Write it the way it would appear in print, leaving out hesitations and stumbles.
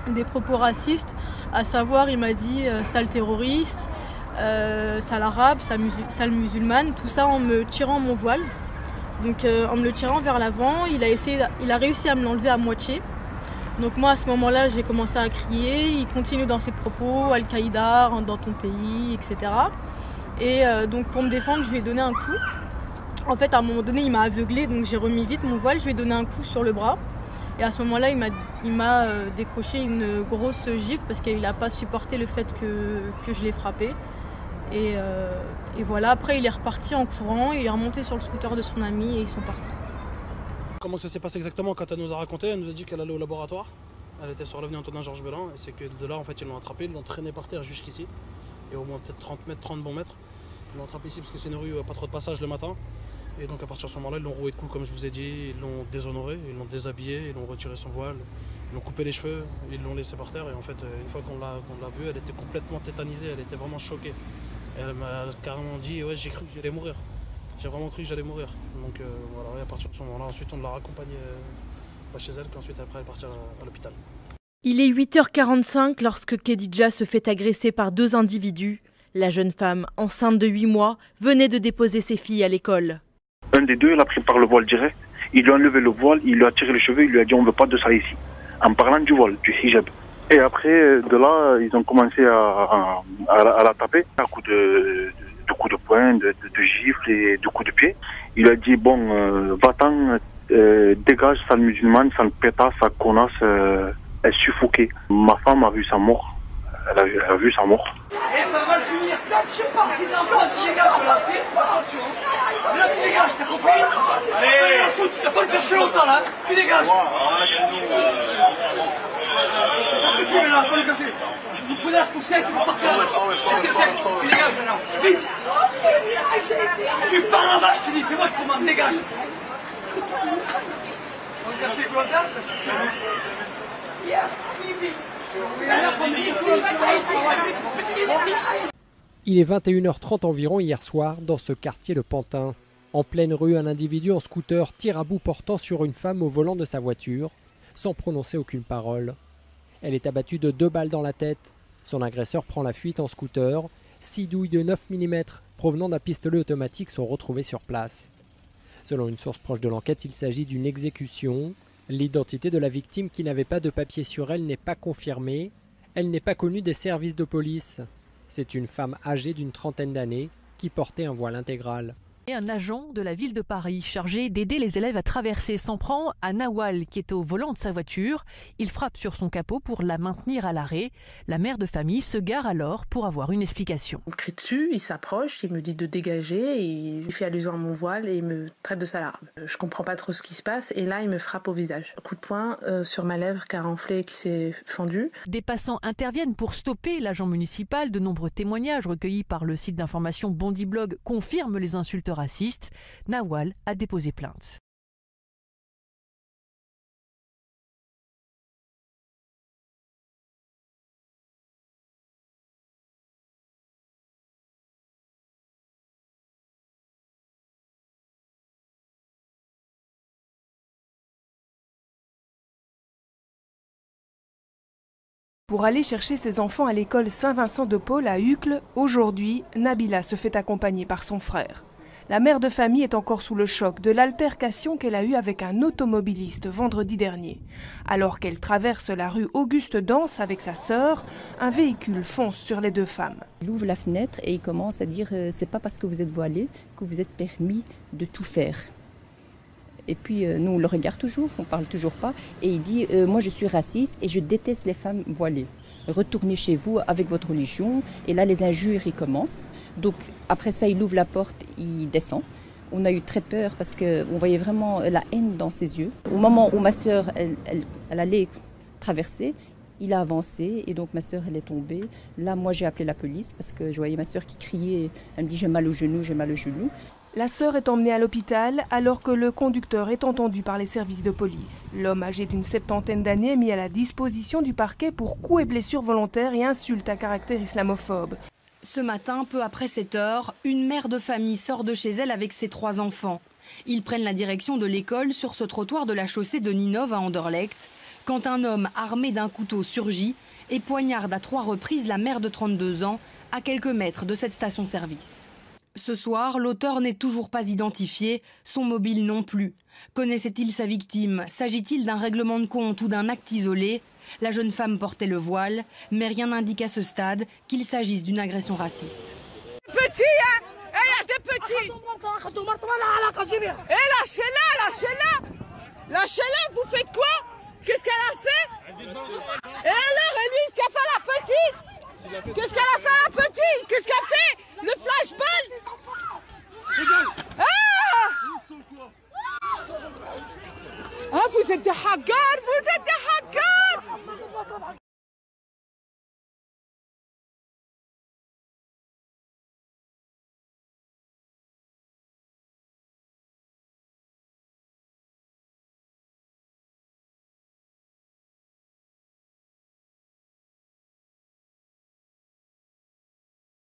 des propos racistes, à savoir il m'a dit sale terroriste, sale arabe, sale musulmane, tout ça en me tirant mon voile. Donc en me le tirant vers l'avant, il a réussi à me l'enlever à moitié. Donc moi à ce moment-là j'ai commencé à crier, il continue dans ses propos, Al-Qaïda, rentre dans ton pays, etc. Et donc pour me défendre je lui ai donné un coup. En fait à un moment donné il m'a aveuglé, donc j'ai remis vite mon voile, je lui ai donné un coup sur le bras. Et à ce moment-là il m'a décroché une grosse gifle parce qu'il n'a pas supporté le fait que je l'ai frappé. Et voilà, après il est reparti en courant, il est remonté sur le scooter de son ami et ils sont partis. Comment ça s'est passé exactement quand elle nous a raconté? Elle nous a dit qu'elle allait au laboratoire. Elle était sur l'avenue Antonin-Georges Belin et c'est que de là en fait ils l'ont attrapé, ils l'ont traîné par terre jusqu'ici. Et au moins peut-être 30 mètres, 30 bons mètres. Ils l'ont attrapé ici parce que c'est une rue pas trop de passage le matin. Et donc à partir de ce moment-là ils l'ont roué de coups comme je vous ai dit, ils l'ont déshonoré, ils l'ont déshabillé, ils l'ont retiré son voile, ils l'ont coupé les cheveux, ils l'ont laissé par terre et en fait une fois qu'on l'a vue elle était complètement tétanisée, elle était vraiment choquée. Et elle m'a carrément dit ouais j'ai cru que j'allais mourir. J'ai vraiment cru que j'allais mourir. Donc voilà, et à partir de ce moment-là, ensuite on l'a raccompagnée chez elle, qu'ensuite après elle est partie à l'hôpital. Il est 8h45 lorsque Khedija se fait agresser par 2 individus. La jeune femme, enceinte de 8 mois, venait de déposer ses filles à l'école. Un des deux l'a pris par le voile direct. Il lui a enlevé le voile, il lui a tiré les cheveux, il lui a dit on ne veut pas de ça ici. En parlant du voile, du hijab. Et après, de là, ils ont commencé à la taper à coups de coups de poing, de gifles et de coups de pied. Il a dit bon, va-t'en, dégage, sale musulmane, sale pétasse, sale connasse, elle suffoquait. Ma femme a vu sa mort. Elle a vu sa mort. Et ça va le finir. Je sais pas si l'enfant tu dégages de la tête, attention. Mais là tu dégages, t'as compris? Allez, t'as pas de faire chier longtemps là, tu dégages. Ça suffit maintenant, faut le casser. Vous prenez la poussette, vous partez là. Tu dégages maintenant, vite. Tu pars là-bas, je te dis, c'est moi qui commande, dégage. On va casser le contact, ça suffit. Yes, baby. Il est 21h30 environ hier soir dans ce quartier de Pantin. En pleine rue, un individu en scooter tire à bout portant sur une femme au volant de sa voiture, sans prononcer aucune parole. Elle est abattue de 2 balles dans la tête. Son agresseur prend la fuite en scooter. 6 douilles de 9 mm provenant d'un pistolet automatique sont retrouvées sur place. Selon une source proche de l'enquête, il s'agit d'une exécution. L'identité de la victime qui n'avait pas de papier sur elle n'est pas confirmée. Elle n'est pas connue des services de police. C'est une femme âgée d'une 30aine d'années qui portait un voile intégral. Et un agent de la ville de Paris chargé d'aider les élèves à traverser s'en prend à Nawal qui est au volant de sa voiture. Il frappe sur son capot pour la maintenir à l'arrêt. La mère de famille se gare alors pour avoir une explication. Il crie dessus, il s'approche, il me dit de dégager, et il fait allusion à mon voile et il me traite de sale arabe. Je comprends pas trop ce qui se passe et là il me frappe au visage. Un coup de poing sur ma lèvre qui a renflé et qui s'est fendu. Des passants interviennent pour stopper l'agent municipal. De nombreux témoignages recueillis par le site d'information Bondiblog confirment les insultes racistes. Nawal a déposé plainte. Pour aller chercher ses enfants à l'école Saint-Vincent de Paul à Uccle, aujourd'hui, Nabila se fait accompagner par son frère. La mère de famille est encore sous le choc de l'altercation qu'elle a eue avec un automobiliste vendredi dernier. Alors qu'elle traverse la rue Auguste-Dance avec sa sœur, un véhicule fonce sur les 2 femmes. Il ouvre la fenêtre et il commence à dire « c'est pas parce que vous êtes voilée que vous êtes permis de tout faire ». Et puis nous on le regarde toujours, on parle toujours pas, et il dit moi je suis raciste et je déteste les femmes voilées. Retournez chez vous avec votre religion. Et là les injures ils commencent. Donc après ça il ouvre la porte, il descend. On a eu très peur parce qu'on voyait vraiment la haine dans ses yeux. Au moment où ma sœur elle allait traverser, il a avancé et donc ma sœur elle est tombée. Là moi j'ai appelé la police parce que je voyais ma sœur qui criait, elle me dit j'ai mal au genou, j'ai mal au genou. La sœur est emmenée à l'hôpital alors que le conducteur est entendu par les services de police. L'homme âgé d'une 70aine d'années est mis à la disposition du parquet pour coups et blessures volontaires et insultes à caractère islamophobe. Ce matin, peu après 7 heures, une mère de famille sort de chez elle avec ses 3 enfants. Ils prennent la direction de l'école sur ce trottoir de la chaussée de Ninove à Anderlecht. quand un homme armé d'un couteau surgit et poignarde à 3 reprises la mère de 32 ans à quelques mètres de cette station-service. Ce soir, l'auteur n'est toujours pas identifié, son mobile non plus. Connaissait-il sa victime? S'agit-il d'un règlement de compte ou d'un acte isolé? La jeune femme portait le voile, mais rien n'indique à ce stade qu'il s'agisse d'une agression raciste. Petit, hein? Il y a des petits. Et lâchez-la. Lâchez-la, vous faites quoi? Qu'est-ce qu'elle a fait? Et alors, Elise, qu'est-ce qu'elle a fait la petite? Qu'est-ce qu'elle a fait la petite? Qu'est-ce qu'elle fait? Le flashball? Ah, vous êtes des hackers,